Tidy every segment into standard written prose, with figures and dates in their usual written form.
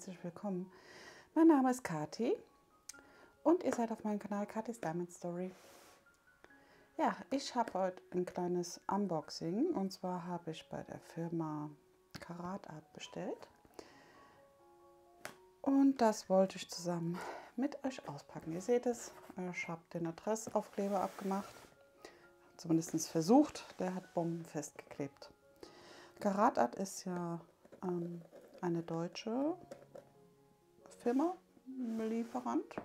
herzlich willkommen. Mein Name ist Kathi und ihr seid auf meinem Kanal Kathis Diamond Story. Ja, ich habe heute ein kleines Unboxing und zwar habe ich bei der Firma Karat Art bestellt. Und das wollte ich zusammen mit euch auspacken. Ihr seht es, ich habe den Adressaufkleber abgemacht, zumindest versucht, der hat bombenfest geklebt. Karat Art ist ja eine deutsche Firma, Lieferant,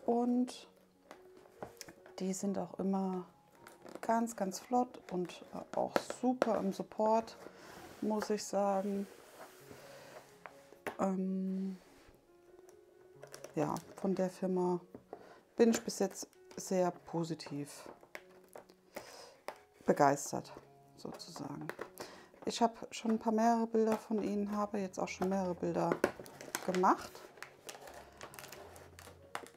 und die sind auch immer ganz flott und auch super im Support, muss ich sagen. Ja, von der Firma bin ich bis jetzt sehr positiv begeistert, sozusagen. Ich habe schon mehrere Bilder von ihnen, habe jetzt auch schon mehrere Bilder gemacht.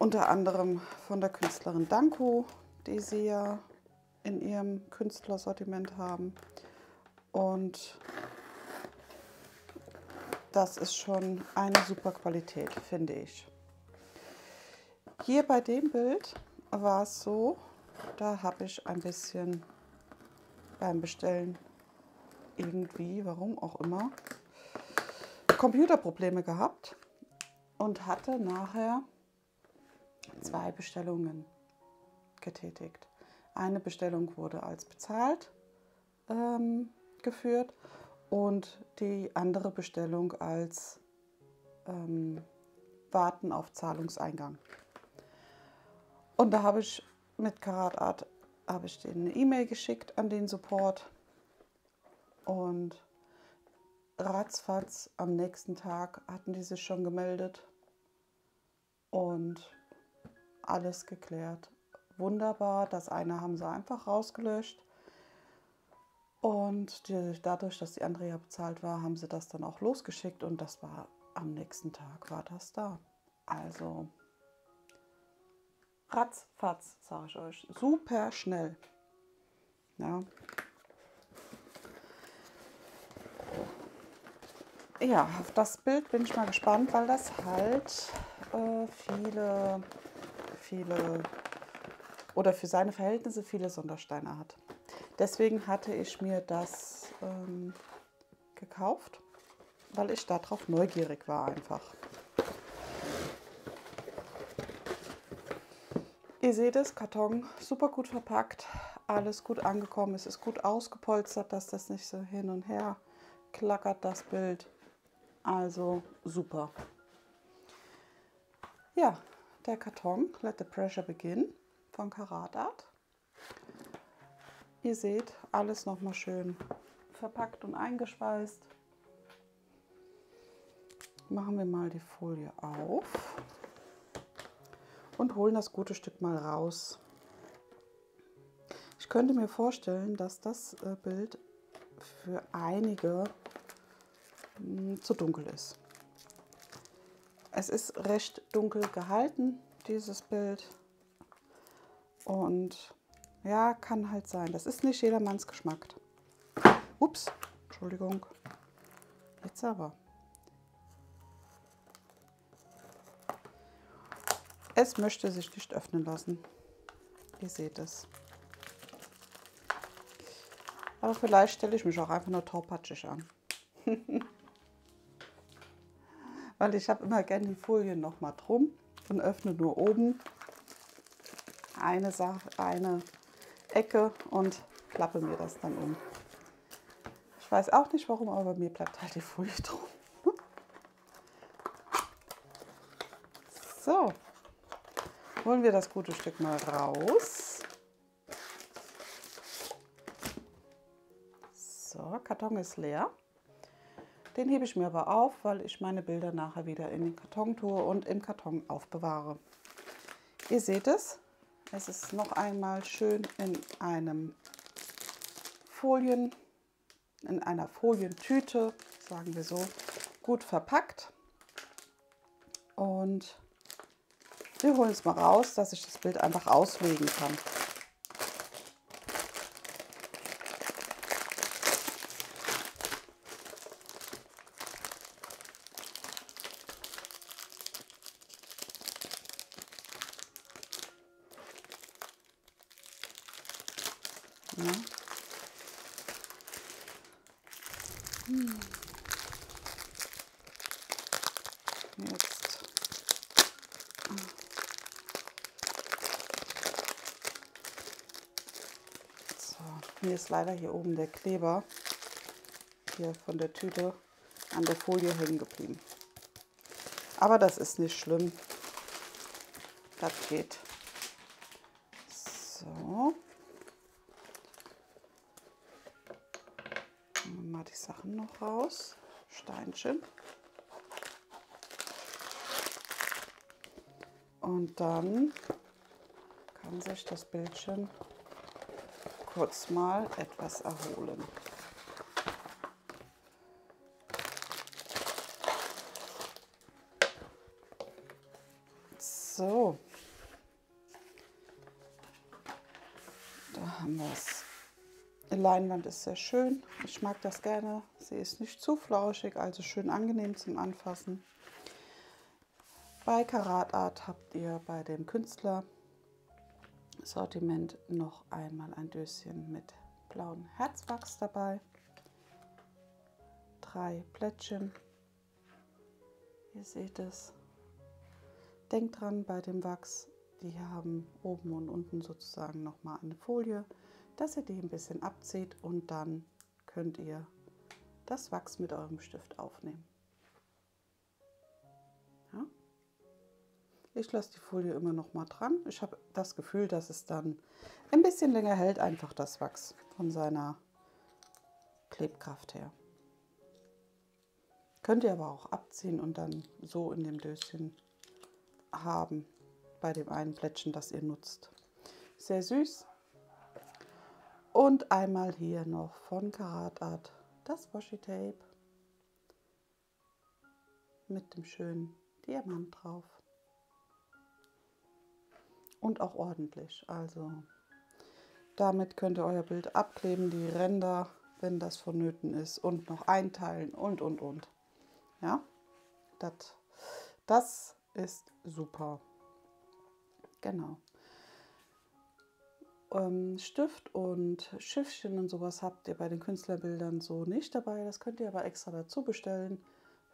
Unter anderem von der Künstlerin Danko, die sie ja in ihrem Künstlersortiment haben. Und das ist schon eine super Qualität, finde ich. Hier bei dem Bild war es so, da habe ich ein bisschen beim Bestellen irgendwie, warum auch immer, Computerprobleme gehabt und hatte nachher 2 Bestellungen getätigt. Eine Bestellung wurde als bezahlt geführt und die andere Bestellung als Warten auf Zahlungseingang. Und da habe ich mit Karat Art denen eine E-Mail geschickt an den Support und ratzfatz am nächsten Tag hatten die sich schon gemeldet und alles geklärt. Wunderbar, das eine haben sie einfach rausgelöscht und dadurch, dass die andere ja bezahlt war, haben sie das dann auch losgeschickt und das war am nächsten Tag war das da. Also ratzfatz, sage ich euch, super schnell. Ja. Ja, auf das Bild bin ich mal gespannt, weil das halt viele oder für seine Verhältnisse viele Sondersteine hat. Deswegen hatte ich mir das gekauft, weil ich darauf neugierig war einfach. Ihr seht es, Karton super gut verpackt, alles gut angekommen, es ist gut ausgepolstert, dass das nicht so hin und her klackert, das Bild. Also super. Ja, der Karton, Let the Pressure Begin von Karat Art. Ihr seht, alles nochmal schön verpackt und eingeschweißt. Machen wir mal die Folie auf und holen das gute Stück mal raus. Ich könnte mir vorstellen, dass das Bild für einige zu dunkel ist. Es ist recht dunkel gehalten, dieses Bild. Und ja, kann halt sein. Das ist nicht jedermanns Geschmack. Ups, Entschuldigung. Jetzt aber. Es möchte sich nicht öffnen lassen. Ihr seht es. Aber vielleicht stelle ich mich auch einfach nur taupatschig an. Weil ich habe immer gerne die Folien noch mal drum und öffne nur oben eine Ecke und klappe mir das dann um. Ich weiß auch nicht warum, aber bei mir bleibt halt die Folie drum. So, holen wir das gute Stück mal raus. So, Karton ist leer. Den hebe ich mir aber auf, weil ich meine Bilder nachher wieder in den Karton tue und im Karton aufbewahre. Ihr seht es, es ist noch einmal schön in einer Folientüte, sagen wir so, gut verpackt. Und wir holen es mal raus, dass ich das Bild einfach auslegen kann. Ja. Jetzt. So, mir ist leider hier oben der Kleber hier von der Tüte an der Folie hängen geblieben. Aber das ist nicht schlimm. Das geht. So. Mal die Sachen noch raus. Steinchen. Und dann kann sich das Bildchen kurz mal etwas erholen. So, da haben wir es. Die Leinwand ist sehr schön. Ich mag das gerne. Sie ist nicht zu flauschig, also schön angenehm zum Anfassen. Bei Karat Art habt ihr bei dem Künstler-Sortiment noch einmal ein Döschen mit blauem Herzwachs dabei. 3 Plättchen. Ihr seht es. Denkt dran, bei dem Wachs, die haben oben und unten sozusagen nochmal eine Folie, dass ihr die ein bisschen abzieht und dann könnt ihr das Wachs mit eurem Stift aufnehmen. Ja? Ich lasse die Folie immer noch mal dran. Ich habe das Gefühl, dass es dann ein bisschen länger hält, einfach das Wachs von seiner Klebkraft her. Könnt ihr aber auch abziehen und dann so in dem Döschen haben, bei dem einen Plättchen, das ihr nutzt. Sehr süß. Und einmal hier noch von Karat Art das Washi Tape mit dem schönen Diamant drauf. Und auch ordentlich. Also damit könnt ihr euer Bild abkleben, die Ränder, wenn das vonnöten ist, und noch einteilen und. Ja, das ist super. Genau. Stift und Schiffchen und sowas habt ihr bei den Künstlerbildern so nicht dabei. Das könnt ihr aber extra dazu bestellen.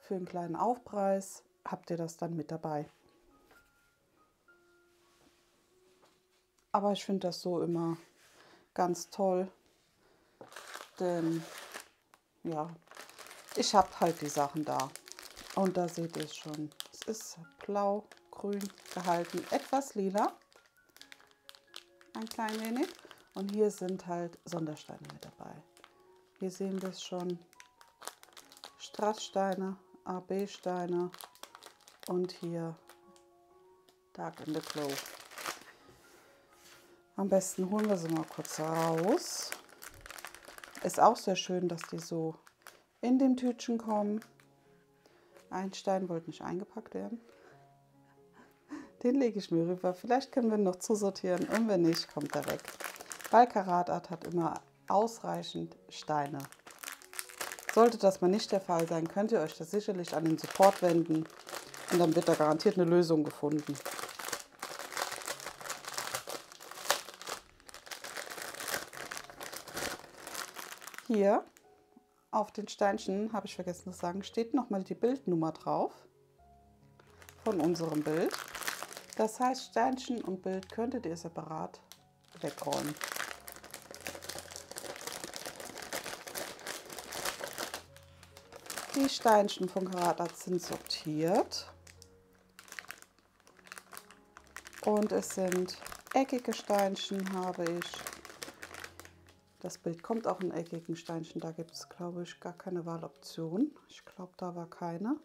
Für einen kleinen Aufpreis habt ihr das dann mit dabei. Aber ich finde das so immer ganz toll, denn ja, ich habe halt die Sachen da. Und da seht ihr es schon. Es ist blau, grün gehalten, etwas lila. Ein klein wenig. Und hier sind halt Sondersteine mit dabei. Hier sehen wir es schon. Strasssteine, AB-Steine und hier Dark in the Glow. Am besten holen wir sie mal kurz raus. Ist auch sehr schön, dass die so in dem Tütchen kommen. Ein Stein wollte nicht eingepackt werden. Den lege ich mir rüber. Vielleicht können wir ihn noch zusortieren und wenn nicht, kommt er weg. Weil Karat Art hat immer ausreichend Steine. Sollte das mal nicht der Fall sein, könnt ihr euch das sicherlich an den Support wenden und dann wird da garantiert eine Lösung gefunden. Hier auf den Steinchen, habe ich vergessen zu sagen, steht nochmal die Bildnummer drauf von unserem Bild. Das heißt, Steinchen und Bild könntet ihr separat wegräumen. Die Steinchen von Karat Art sind sortiert. Und es sind eckige Steinchen, habe ich. Das Bild kommt auch in eckigen Steinchen. Da gibt es, glaube ich, gar keine Wahloption. Ich glaube, da war keine.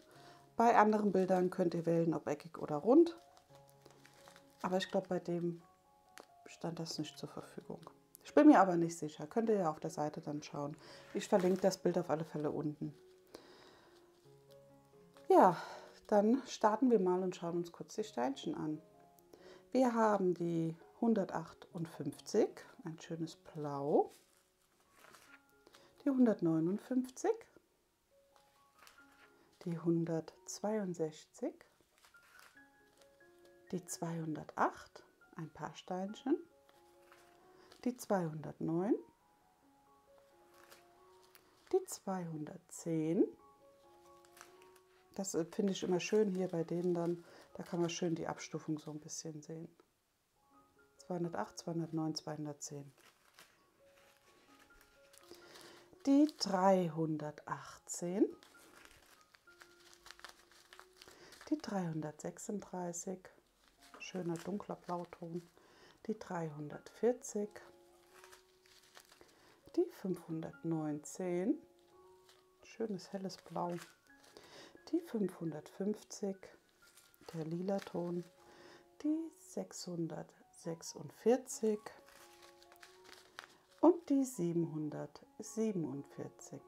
Bei anderen Bildern könnt ihr wählen, ob eckig oder rund. Aber ich glaube, bei dem stand das nicht zur Verfügung. Ich bin mir aber nicht sicher. Könnt ihr ja auf der Seite dann schauen. Ich verlinke das Bild auf alle Fälle unten. Ja, dann starten wir mal und schauen uns kurz die Steinchen an. Wir haben die 158, ein schönes Blau, die 159, die 162, die 208, ein paar Steinchen, die 209, die 210. Das finde ich immer schön hier bei denen dann, da kann man schön die Abstufung so ein bisschen sehen. 208, 209, 210. Die 318. Die 336. Schöner dunkler Blauton. Die 340. Die 519. Schönes helles Blau. Die 550. Der lila Ton. Die 646 und die 747.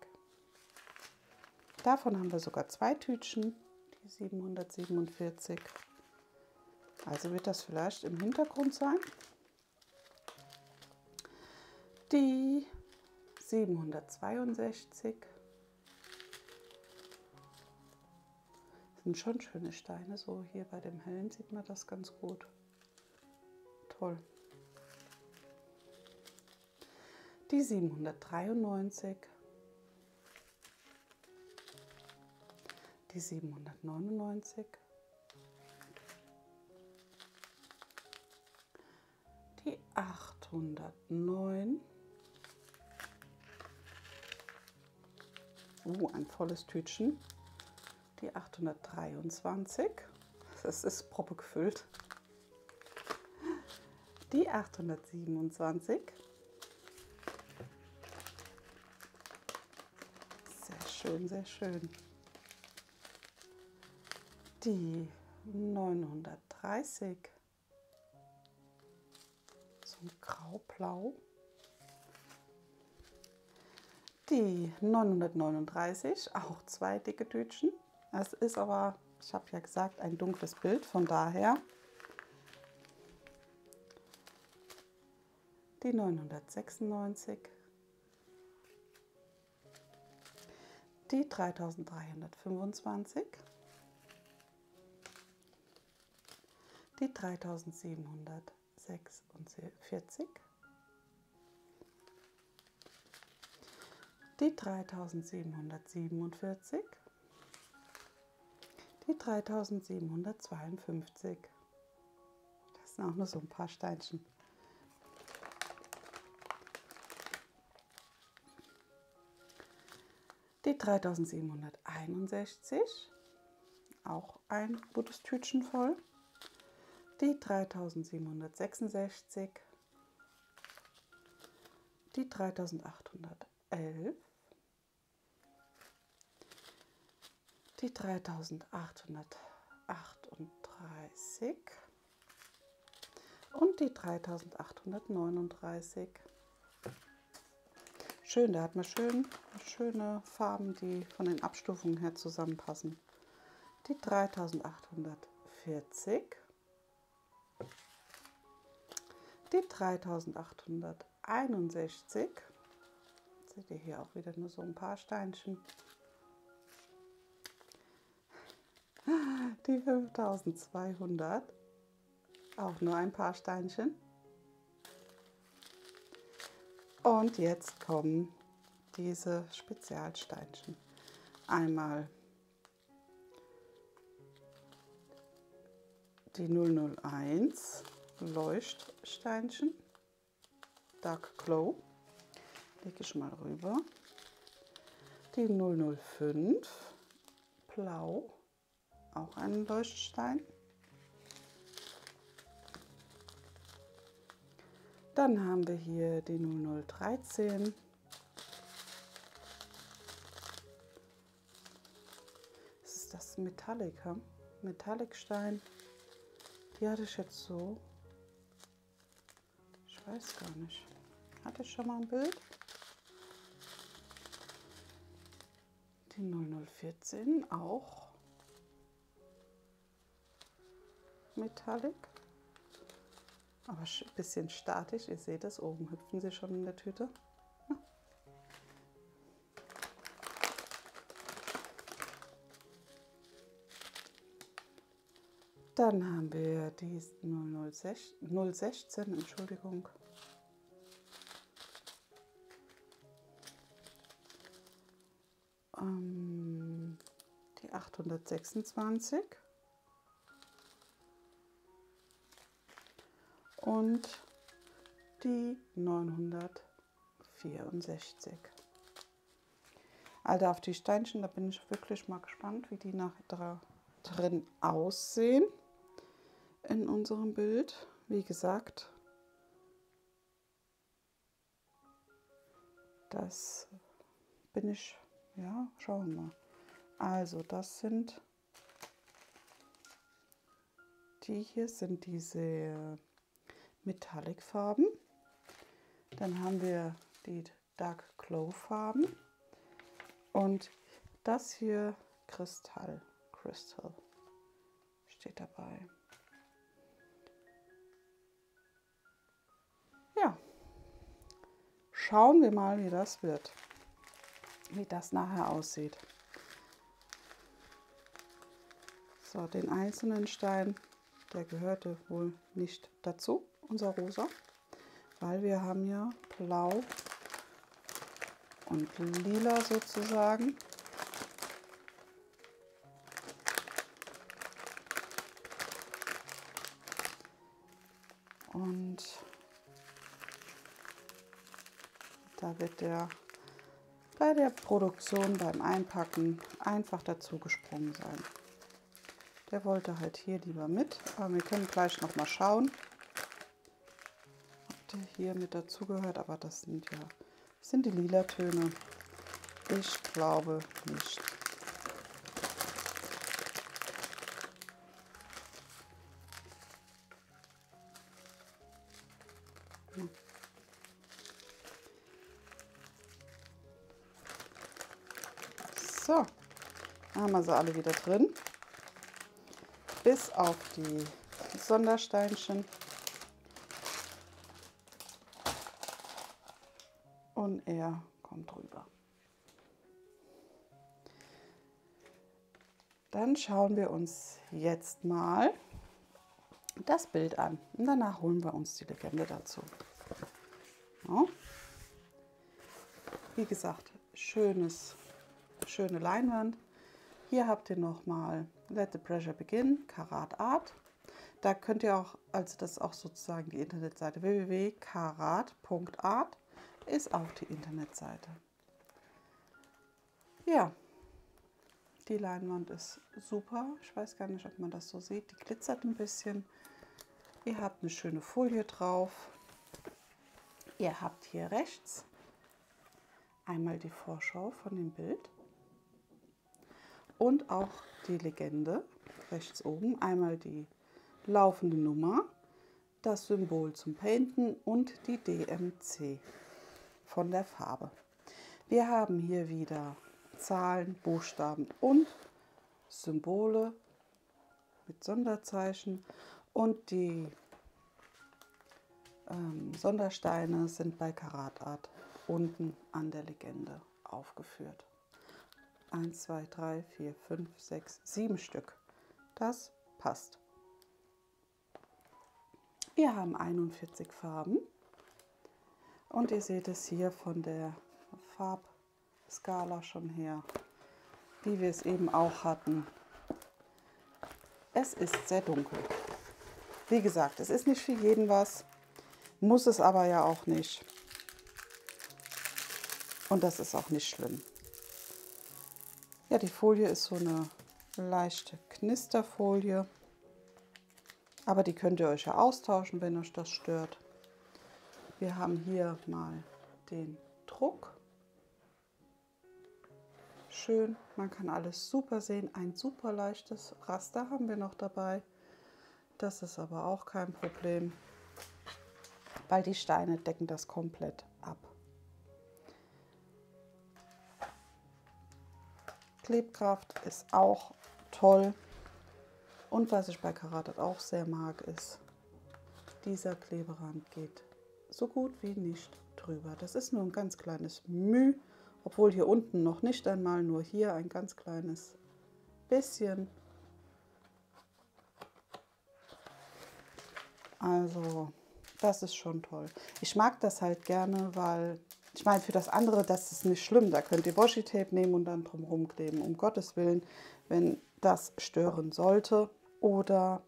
Davon haben wir sogar 2 Tütchen, die 747. Also wird das vielleicht im Hintergrund sein. Die 762. Das sind schon schöne Steine, so hier bei dem hellen sieht man das ganz gut. Toll. Die 793, die 799, die 809, ein volles Tütchen, die 823, das ist Proppe gefüllt, die 827, sehr schön, sehr schön, die 930, so ein Graublau, die 939, auch 2 dicke Tütchen. Es ist aber, ich habe ja gesagt, ein dunkles Bild, von daher die 996, die 3325, die 3746, die 3747, die 3752. Das sind auch nur so ein paar Steinchen. Die 3761, auch ein gutes Tütchen voll. Die 3766, die 3811, die 3838 und die 3839. Schön, da hat man schöne Farben, die von den Abstufungen her zusammenpassen. Die 3840, die 3861, seht ihr hier auch wieder nur so ein paar Steinchen, die 5200, auch nur ein paar Steinchen. Und jetzt kommen diese Spezialsteinchen. Einmal die 001 Leuchtsteinchen, Dark Glow, lege ich mal rüber. Die 005 Blau, auch ein Leuchtstein. Dann haben wir hier die 0013. Das ist das Metallicstein. Die hatte ich jetzt so. Ich weiß gar nicht. Hatte ich schon mal ein Bild? Die 0014 auch Metallic. Aber ein bisschen statisch, ihr seht es, oben hüpfen sie schon in der Tüte. Dann haben wir die 016, Entschuldigung. die 826 und die 964. Also auf die Steinchen, da bin ich wirklich mal gespannt, wie die nachher drin aussehen in unserem Bild. Wie gesagt, das bin ich, ja, schauen wir mal. Also das sind, die hier sind diese Metallic-Farben. Dann haben wir die Dark Glow-Farben und das hier Crystal steht dabei. Ja, schauen wir mal, wie das wird, wie das nachher aussieht. So, den einzelnen Stein, der gehörte wohl nicht dazu, unser Rosa, weil wir haben ja Blau und Lila sozusagen. Und da wird der bei der Produktion, beim Einpacken einfach dazu gesprungen sein. Der wollte halt hier lieber mit, aber wir können gleich noch mal schauen, ob der hier mit dazugehört, aber das sind die lila Töne. Ich glaube nicht. So, haben wir sie alle wieder drin, bis auf die Sondersteinchen. Und er kommt rüber. Dann schauen wir uns jetzt mal das Bild an und danach holen wir uns die Legende dazu. Ja. Wie gesagt, schöne Leinwand. Hier habt ihr nochmal Let the Pressure Begin, Karat Art. Da könnt ihr auch, also das ist auch sozusagen die Internetseite www.karat.art ist auch die Internetseite. Ja, die Leinwand ist super. Ich weiß gar nicht, ob man das so sieht. Die glitzert ein bisschen. Ihr habt eine schöne Folie drauf. Ihr habt hier rechts einmal die Vorschau von dem Bild und auch die Legende rechts oben. Einmal die laufende Nummer, das Symbol zum Painten und die DMC von der Farbe. Wir haben hier wieder Zahlen, Buchstaben und Symbole mit Sonderzeichen und die Sondersteine sind bei Karat Art unten an der Legende aufgeführt. 1, 2, 3, 4, 5, 6, 7 Stück. Das passt. Wir haben 41 Farben und ihr seht es hier von der Farbskala schon her, wie wir es eben auch hatten. Es ist sehr dunkel. Wie gesagt, es ist nicht für jeden was, muss es aber ja auch nicht. Und das ist auch nicht schlimm. Ja, die Folie ist so eine leichte Knisterfolie. Aber die könnt ihr euch ja austauschen, wenn euch das stört. Wir haben hier mal den Druck. Schön, man kann alles super sehen. Ein super leichtes Raster haben wir noch dabei. Das ist aber auch kein Problem, weil die Steine decken das komplett ab. Klebkraft ist auch toll. Und was ich bei Karat Art auch sehr mag, ist, dieser Kleberand geht so gut wie nicht drüber. Das ist nur ein ganz kleines Müh, obwohl hier unten noch nicht einmal, nur hier ein ganz kleines bisschen. Also das ist schon toll. Ich mag das halt gerne, weil Ich meine, für das andere, das ist nicht schlimm. Da könnt ihr Washi-Tape nehmen und dann drumherum kleben, um Gottes Willen, wenn das stören sollte. Oder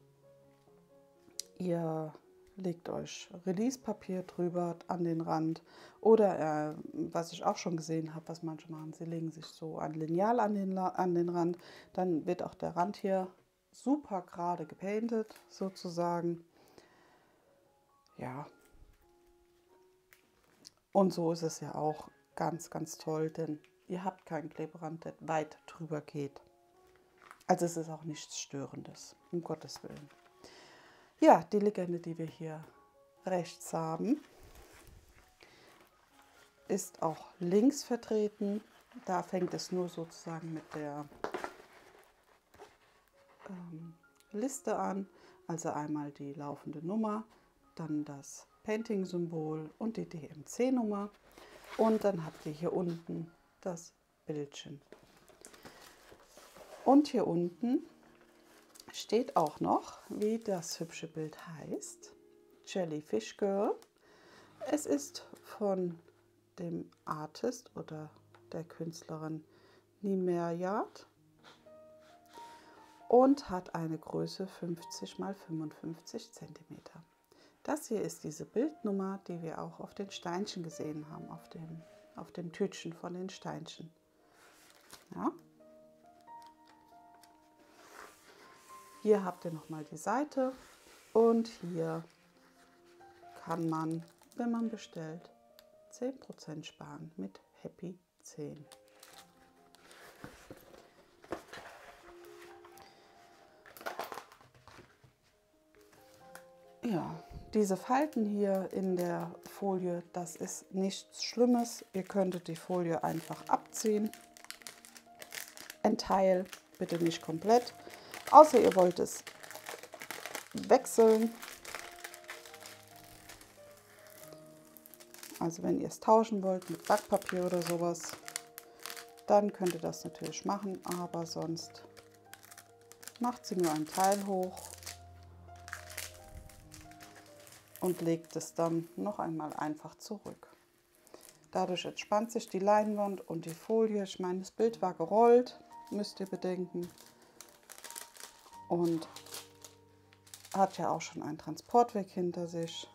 ihr legt euch Release-Papier drüber an den Rand. Oder, was ich auch schon gesehen habe, was manche machen, sie legen sich so ein Lineal an den Rand. Dann wird auch der Rand hier super gerade gepainted, sozusagen. Ja. Und so ist es ja auch ganz, ganz toll, denn ihr habt keinen Kleberand, der weit drüber geht. Also es ist auch nichts Störendes, um Gottes Willen. Ja, die Legende, die wir hier rechts haben, ist auch links vertreten. Da fängt es nur sozusagen mit der Liste an. Also einmal die laufende Nummer, dann das Painting-Symbol und die DMC-Nummer. Und dann habt ihr hier unten das Bildchen. Und hier unten steht auch noch, wie das hübsche Bild heißt. Jellyfish Girl. Es ist von dem Artist oder der Künstlerin Nimerjad und hat eine Größe 50 x 55 cm. Das hier ist diese Bildnummer, die wir auch auf den Steinchen gesehen haben, auf dem Tütchen von den Steinchen. Ja. Hier habt ihr nochmal die Seite und hier kann man, wenn man bestellt, 10% sparen mit Happy 10. Ja, diese Falten hier in der Folie, das ist nichts Schlimmes. Ihr könntet die Folie einfach abziehen. Ein Teil, bitte nicht komplett. Außer ihr wollt es wechseln. Also wenn ihr es tauschen wollt mit Backpapier oder sowas, dann könnt ihr das natürlich machen. Aber sonst macht sie nur ein Teil hoch und legt es dann noch einmal einfach zurück. Dadurch entspannt sich die Leinwand und die Folie. Ich meine, das Bild war gerollt, müsst ihr bedenken. Und hat ja auch schon einen Transportweg hinter sich.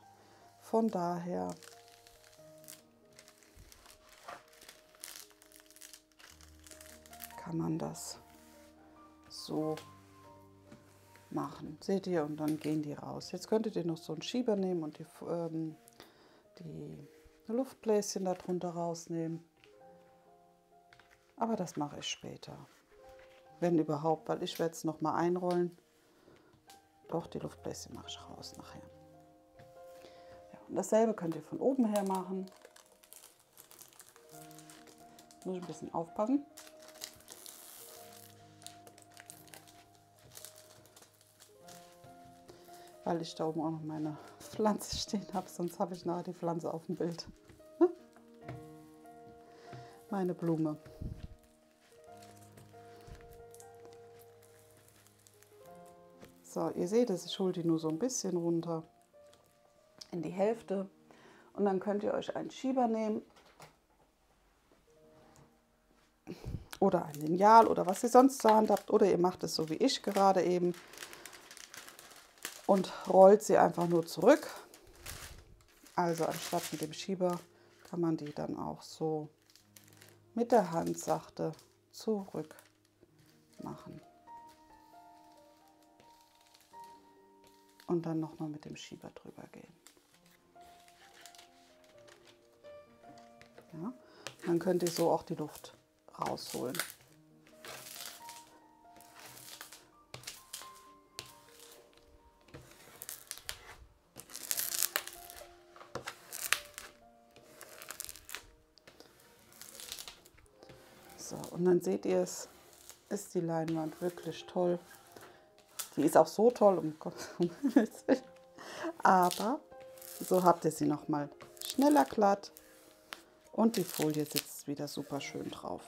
Von daher kann man das so machen. Seht ihr? Und dann gehen die raus. Jetzt könntet ihr noch so einen Schieber nehmen und die Luftbläschen darunter rausnehmen. Aber das mache ich später. Wenn überhaupt, weil ich werde es noch mal einrollen. Doch, die Luftbläschen mache ich raus nachher. Ja, und dasselbe könnt ihr von oben her machen. Muss ich ein bisschen aufpassen. Weil ich da oben auch noch meine Pflanze stehen habe, sonst habe ich nachher die Pflanze auf dem Bild. Meine Blume. So, ihr seht es, ich hole die nur so ein bisschen runter in die Hälfte und dann könnt ihr euch einen Schieber nehmen oder ein Lineal oder was ihr sonst zur Hand habt oder ihr macht es so wie ich gerade eben und rollt sie einfach nur zurück. Also anstatt mit dem Schieber kann man die dann auch so mit der Hand sachte zurück machen. Und dann nochmal mit dem Schieber drüber gehen. Ja, dann könnt ihr so auch die Luft rausholen. So, und dann seht ihr es, ist die Leinwand wirklich toll. Die ist auch so toll, um Gottes Willen. Aber so habt ihr sie nochmal schneller glatt und die Folie sitzt wieder super schön drauf.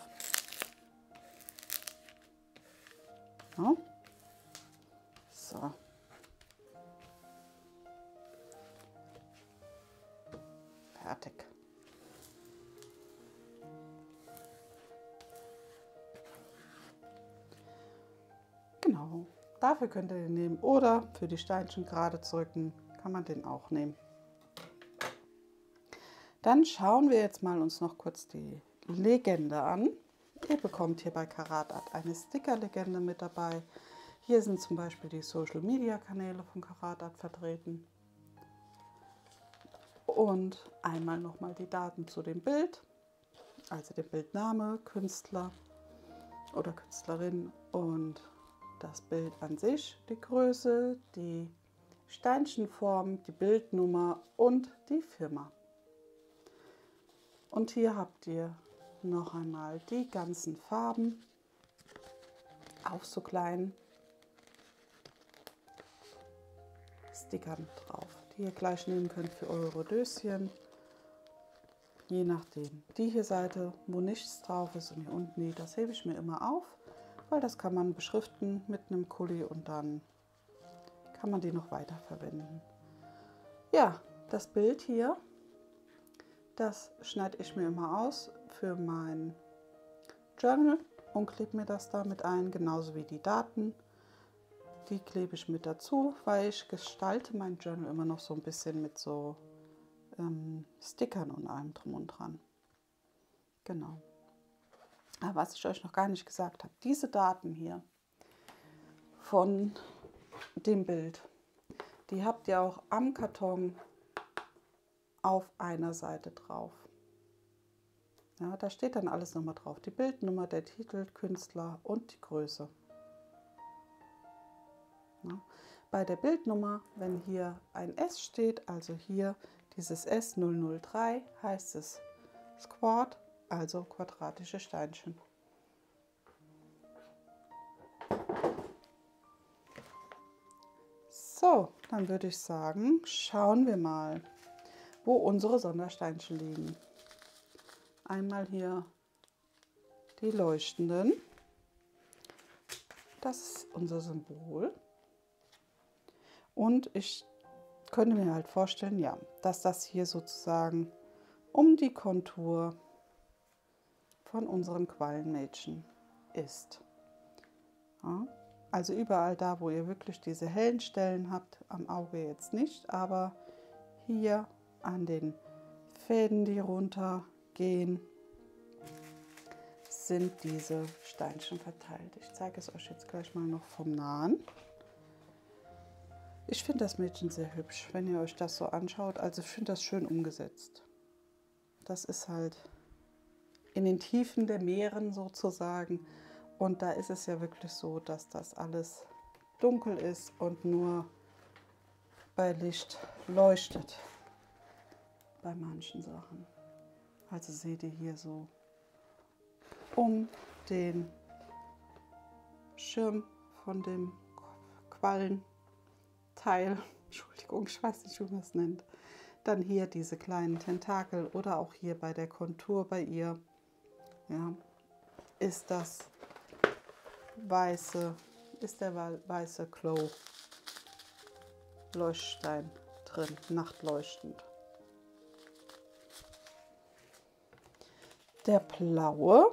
Ja. So. Fertig. Dafür könnt ihr den nehmen oder für die Steinchen gerade zu rücken, kann man den auch nehmen. Dann schauen wir jetzt mal uns noch kurz die Legende an. Ihr bekommt hier bei Karat Art eine Sticker-Legende mit dabei. Hier sind zum Beispiel die Social-Media-Kanäle von Karat Art vertreten. Und einmal nochmal die Daten zu dem Bild, also der Bildname, Künstler oder Künstlerin und das Bild an sich, die Größe, die Steinchenform, die Bildnummer und die Firma. Und hier habt ihr noch einmal die ganzen Farben auf so kleinen Stickern drauf, die ihr gleich nehmen könnt für eure Döschen. Je nachdem. Die hier Seite, wo nichts drauf ist und hier unten die, das hebe ich mir immer auf, weil das kann man beschriften mit einem Kuli und dann kann man die noch weiter verwenden. Ja, das Bild hier, das schneide ich mir immer aus für mein Journal und klebe mir das damit ein, genauso wie die Daten. Die klebe ich mit dazu, weil ich gestalte mein Journal immer noch so ein bisschen mit so Stickern und allem drum und dran. Genau. Aber was ich euch noch gar nicht gesagt habe, diese Daten hier von dem Bild, die habt ihr auch am Karton auf einer Seite drauf. Ja, da steht dann alles nochmal drauf. Die Bildnummer, der Titel, Künstler und die Größe. Ja. Bei der Bildnummer, wenn hier ein S steht, also hier dieses S003, heißt es Squad, also quadratische Steinchen. So, dann würde ich sagen, schauen wir mal, wo unsere Sondersteinchen liegen. Einmal hier die leuchtenden. Das ist unser Symbol. Und ich könnte mir halt vorstellen, ja, dass das hier sozusagen um die Kontur von unseren Quallenmädchen ist. Ja, also überall da, wo ihr wirklich diese hellen Stellen habt, am Auge jetzt nicht, aber hier an den Fäden, die runtergehen, sind diese Steinchen verteilt. Ich zeige es euch jetzt gleich mal noch vom Nahen. Ich finde das Mädchen sehr hübsch, wenn ihr euch das so anschaut. Also ich finde das schön umgesetzt. Das ist halt in den Tiefen der Meeren sozusagen. Und da ist es ja wirklich so, dass das alles dunkel ist und nur bei Licht leuchtet. Bei manchen Sachen. Also seht ihr hier so um den Schirm von dem Quallen. Teil, Entschuldigung, ich weiß nicht, wie man es nennt. Dann hier diese kleinen Tentakel oder auch hier bei der Kontur bei ihr, ja, ist der weiße Glow Leuchtstein drin, nachtleuchtend. Der blaue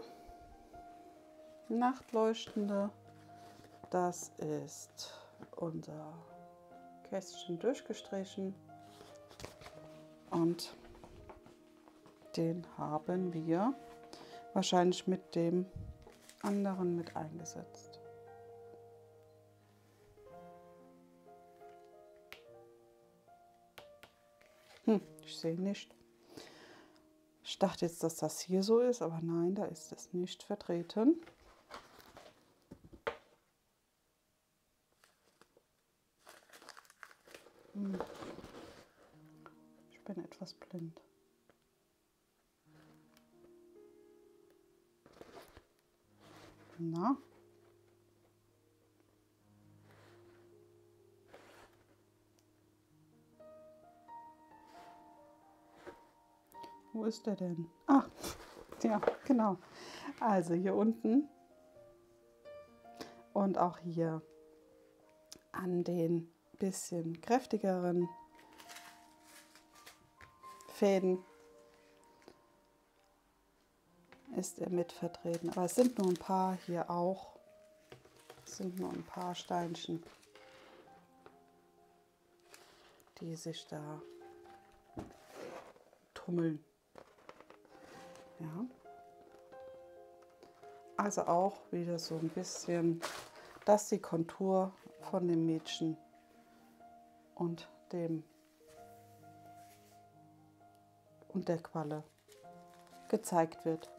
nachtleuchtende, das ist unser Kästchen durchgestrichen und den haben wir wahrscheinlich mit dem anderen mit eingesetzt. Ich sehe nicht. Ich dachte jetzt, dass das hier so ist, aber nein, da ist es nicht vertreten. Ich bin etwas blind. Na? Wo ist der denn? Ah, ja, genau. Also hier unten und auch hier an den bisschen kräftigeren Fäden ist er mit vertreten. Aber es sind nur ein paar hier auch. Das sind nur ein paar Steinchen, die sich da tummeln. Ja. Also auch wieder so ein bisschen, dass die Kontur von dem Mädchen und der Qualle gezeigt wird.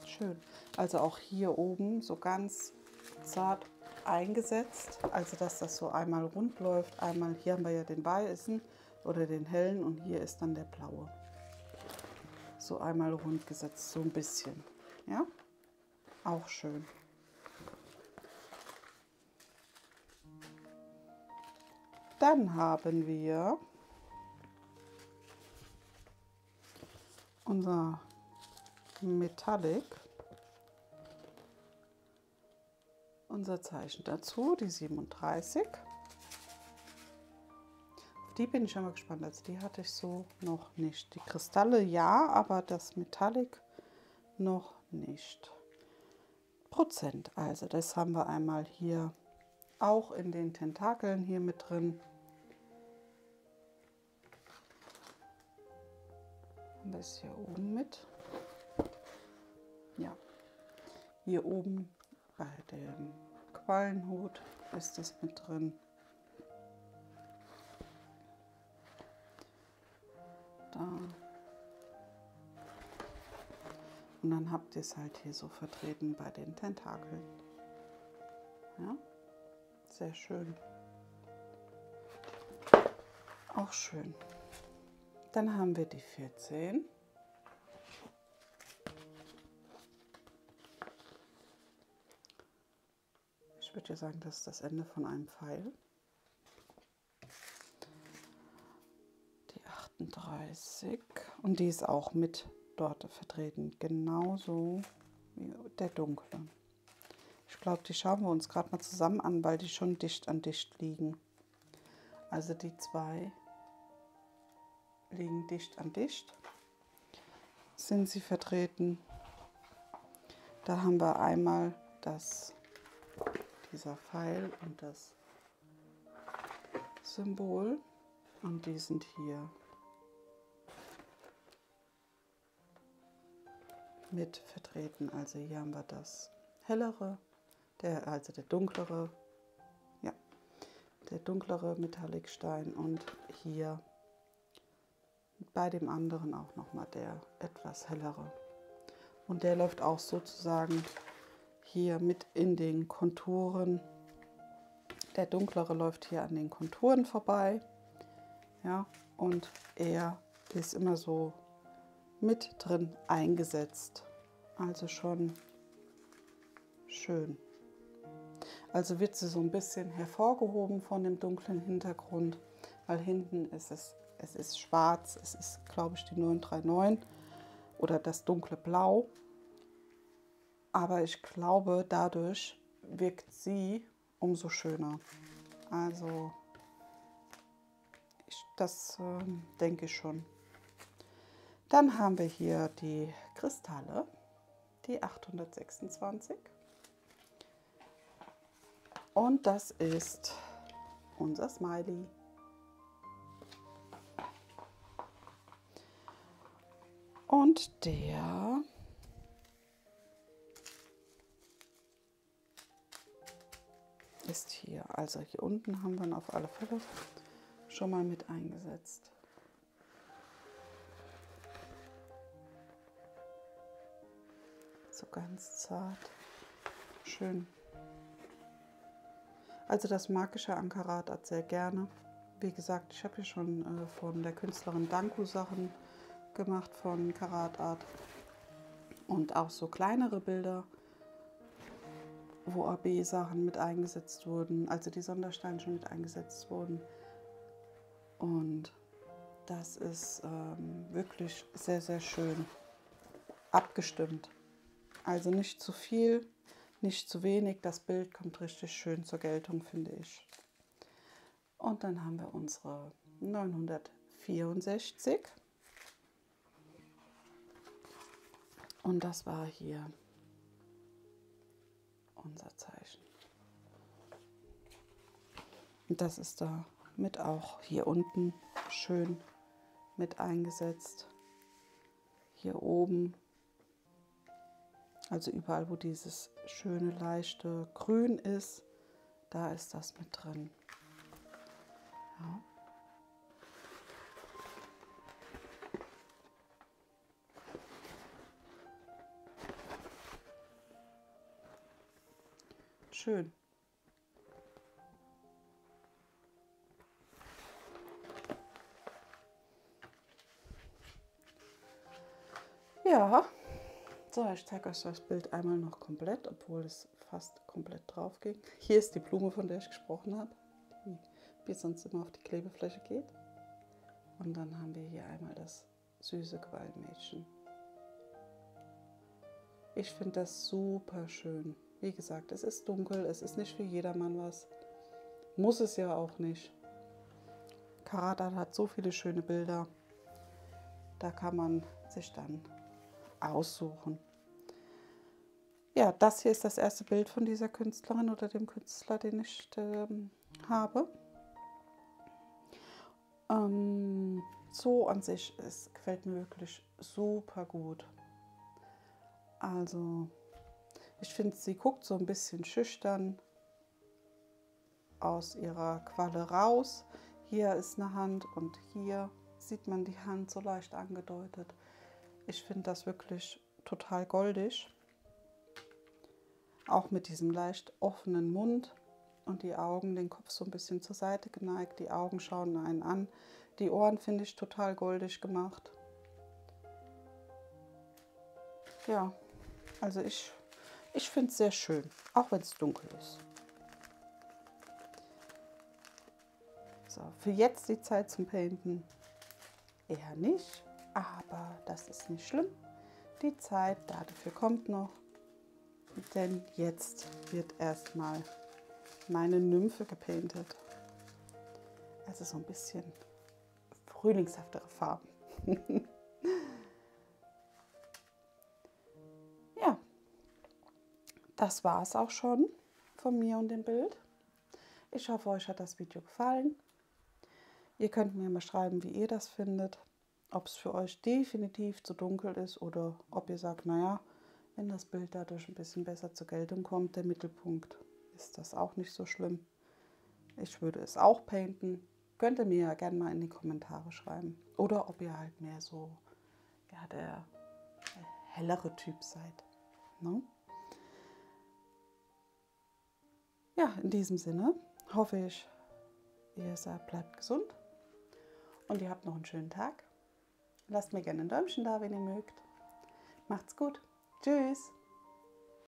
Schön. Also auch hier oben so ganz zart eingesetzt, also dass das so einmal rund läuft. Einmal, hier haben wir ja den weißen oder den hellen und hier ist dann der blaue. So einmal rund gesetzt, so ein bisschen. Ja, auch schön. Dann haben wir unser Metallic, unser Zeichen dazu, die 37. Auf die bin ich schon mal gespannt, also die hatte ich so noch nicht. Die Kristalle ja, aber das Metallic noch nicht. Prozent, also das haben wir einmal hier auch in den Tentakeln hier mit drin. Haben wir es hier oben mit. Ja, hier oben bei dem Quallenhut ist es mit drin. Da. Und dann habt ihr es halt hier so vertreten bei den Tentakeln. Ja, sehr schön. Auch schön. Dann haben wir die 14. Ich würde ja sagen, das ist das Ende von einem Pfeil. Die 38. Und die ist auch mit dort vertreten. Genauso wie der dunkle. Ich glaube, die schauen wir uns gerade mal zusammen an, weil die schon dicht an dicht liegen. Also die zwei liegen dicht an dicht. Sind sie vertreten. Da haben wir einmal dieser Pfeil und das Symbol. Und die sind hier mit vertreten. Also hier haben wir das hellere, also der dunklere, ja, der dunklere Metallicstein und hier bei dem anderen auch nochmal der etwas hellere. Und der läuft auch sozusagen hier mit in den Konturen. Der dunklere läuft hier an den Konturen vorbei. Ja, und er ist immer so mit drin eingesetzt. Also schon schön. Also wird sie so ein bisschen hervorgehoben von dem dunklen Hintergrund, weil hinten ist es ist schwarz, es ist, glaube ich, die 939 oder das dunkle Blau. Aber ich glaube, dadurch wirkt sie umso schöner. Also das denke ich schon. Dann haben wir hier die Kristalle, die 826. Und das ist unser Smiley. Und der ist hier. Also hier unten haben wir ihn auf alle Fälle schon mal mit eingesetzt. So ganz zart. Schön. Also das mag ich ja an Karatart sehr gerne. Wie gesagt, ich habe hier schon von der Künstlerin Danko Sachen gemacht von Karatart. Und auch so kleinere Bilder, wo AB-Sachen mit eingesetzt wurden, also die Sondersteine schon mit eingesetzt wurden. Und das ist wirklich sehr, sehr schön abgestimmt. Also nicht zu viel, nicht zu wenig. Das Bild kommt richtig schön zur Geltung, finde ich. Und dann haben wir unsere 964. Und das war hier unser Zeichen. Und das ist da mit auch hier unten schön mit eingesetzt. Hier oben, also überall, wo dieses schöne, leichte Grün ist, da ist das mit drin. Ja. Schön. Ja, so, ich zeige euch das Bild einmal noch komplett, obwohl es fast komplett drauf ging. Hier ist die Blume, von der ich gesprochen habe, die sonst immer auf die Klebefläche geht. Und dann haben wir hier einmal das süße Quallenmädchen. Ich finde das super schön. Wie gesagt, es ist dunkel, es ist nicht für jedermann was. Muss es ja auch nicht. Karat Art hat so viele schöne Bilder. Da kann man sich dann aussuchen. Ja, das hier ist das erste Bild von dieser Künstlerin oder dem Künstler, den ich habe. So an sich, es gefällt mir wirklich super gut. Also, ich finde, sie guckt so ein bisschen schüchtern aus ihrer Qualle raus. Hier ist eine Hand und hier sieht man die Hand so leicht angedeutet. Ich finde das wirklich total goldig. Auch mit diesem leicht offenen Mund und die Augen, den Kopf so ein bisschen zur Seite geneigt. Die Augen schauen einen an. Die Ohren finde ich total goldig gemacht. Ja, also ich finde es sehr schön, auch wenn es dunkel ist. So, für jetzt die Zeit zum Painten eher nicht, aber das ist nicht schlimm. Die Zeit dafür kommt noch, denn jetzt wird erstmal meine Nymphe gepaintet. Also so ein bisschen frühlingshaftere Farben. Ja, das war es auch schon von mir und dem Bild. Ich hoffe, euch hat das Video gefallen. Ihr könnt mir mal schreiben, wie ihr das findet. Ob es für euch definitiv zu dunkel ist oder ob ihr sagt, naja, wenn das Bild dadurch ein bisschen besser zur Geltung kommt, der Mittelpunkt, ist das auch nicht so schlimm. Ich würde es auch painten. Könnt ihr mir ja gerne mal in die Kommentare schreiben. Oder ob ihr halt mehr so ja, der hellere Typ seid. Ne? Ja, in diesem Sinne hoffe ich, ihr bleibt gesund und ihr habt noch einen schönen Tag. Lasst mir gerne ein Däumchen da, wenn ihr mögt. Macht's gut. Tschüss.